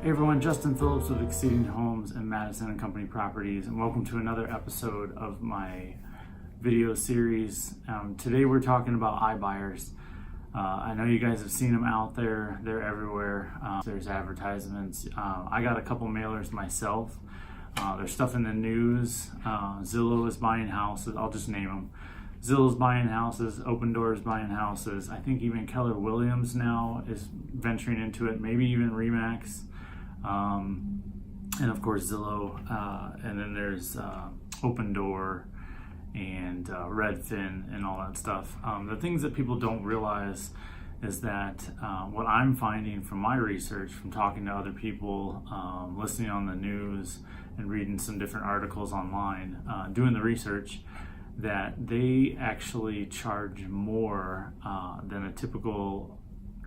Hey everyone, Justin Phillips with Exceeding Homes and Madison and Company Properties, and welcome to another episode of my video series. Today we're talking about iBuyers. I know you guys have seen them out there; they're everywhere. There's advertisements. I got a couple mailers myself. There's stuff in the news. Zillow is buying houses. I'll just name them. Zillow's buying houses. Opendoor is buying houses. I think even Keller Williams now is venturing into it. Maybe even Remax. And of course Zillow, and then there's Opendoor and Redfin and all that stuff. The things that people don't realize is that what I'm finding from my research, from talking to other people, listening on the news and reading some different articles online, doing the research, that they actually charge more than a typical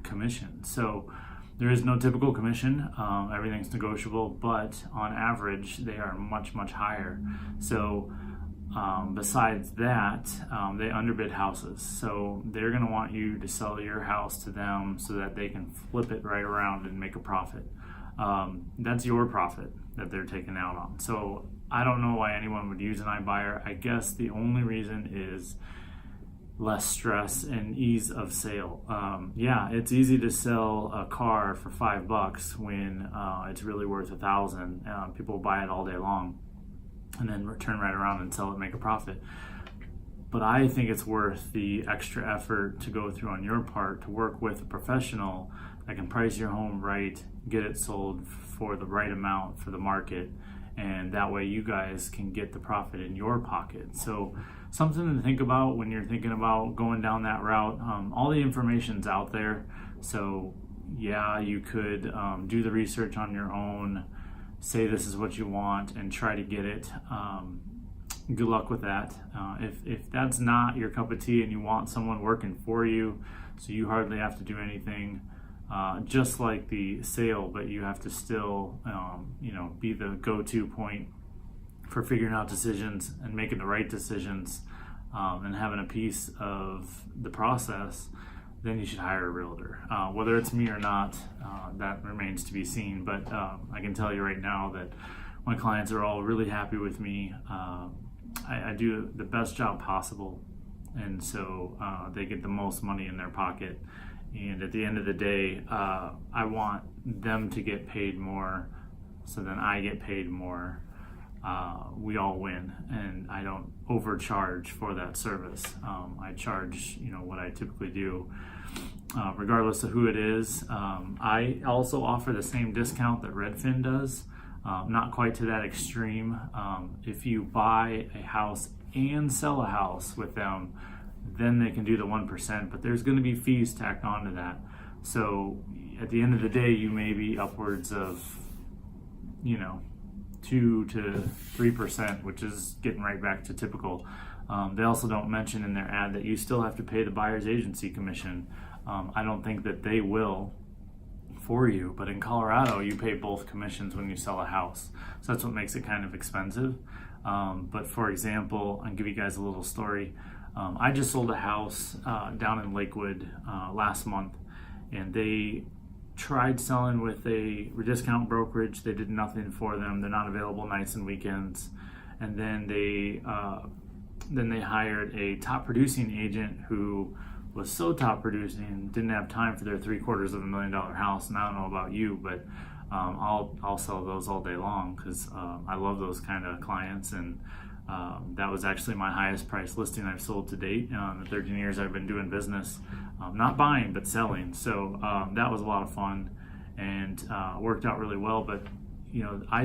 commission. So there is no typical commission. Everything's negotiable, but on average, they are much, much higher. So besides that, they underbid houses. So they're gonna want you to sell your house to them so that they can flip it right around and make a profit. That's your profit that they're taking out on. So I don't know why anyone would use an iBuyer. I guess the only reason is less stress and ease of sale. Yeah, it's easy to sell a car for $5 when it's really worth $1,000. People buy it all day long and then turn right around and sell it and make a profit. But I think it's worth the extra effort to go through on your part to work with a professional that can price your home right, get it sold for the right amount for the market, and that way you guys can get the profit in your pocket. So something to think about when you're thinking about going down that route. All the information's out there. So yeah, you could do the research on your own, say this is what you want and try to get it. Good luck with that. If that's not your cup of tea and you want someone working for you, so you hardly have to do anything, just like the sale, but you have to still, be the go-to point for figuring out decisions and making the right decisions, and having a piece of the process, then you should hire a realtor. Whether it's me or not, that remains to be seen. But I can tell you right now that my clients are all really happy with me. I do the best job possible, and so they get the most money in their pocket. And at the end of the day, I want them to get paid more, so then I get paid more. We all win, and I don't overcharge for that service. I charge, what I typically do, regardless of who it is. I also offer the same discount that Redfin does, not quite to that extreme. If you buy a house and sell a house with them, then they can do the 1%, but there's going to be fees tacked onto that. So at the end of the day, you may be upwards of, 2 to 3%, which is getting right back to typical. They also don't mention in their ad that you still have to pay the buyer's agency commission. I don't think that they will for you, but in Colorado, you pay both commissions when you sell a house. So that's what makes it kind of expensive. But for example, I'll give you guys a little story. I just sold a house down in Lakewood last month, and they tried selling with a discount brokerage. They did nothing for them. They're not available nights and weekends. And then they hired a top producing agent who was so top producing, didn't have time for their $750,000 house. And I don't know about you, but I'll sell those all day long because I love those kind of clients. And that was actually my highest price listing I've sold to date in the 13 years I've been doing business. Not buying, but selling. So that was a lot of fun and worked out really well. But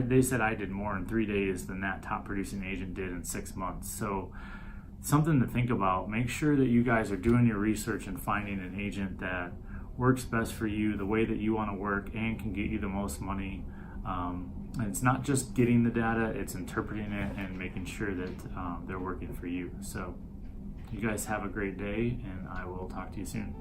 they said I did more in 3 days than that top producing agent did in 6 months. So something to think about. Make sure that you guys are doing your research and finding an agent that works best for you, the way that you want to work, and can get you the most money. And it's not just getting the data, it's interpreting it and making sure that they're working for you. So you guys have a great day, and I will talk to you soon.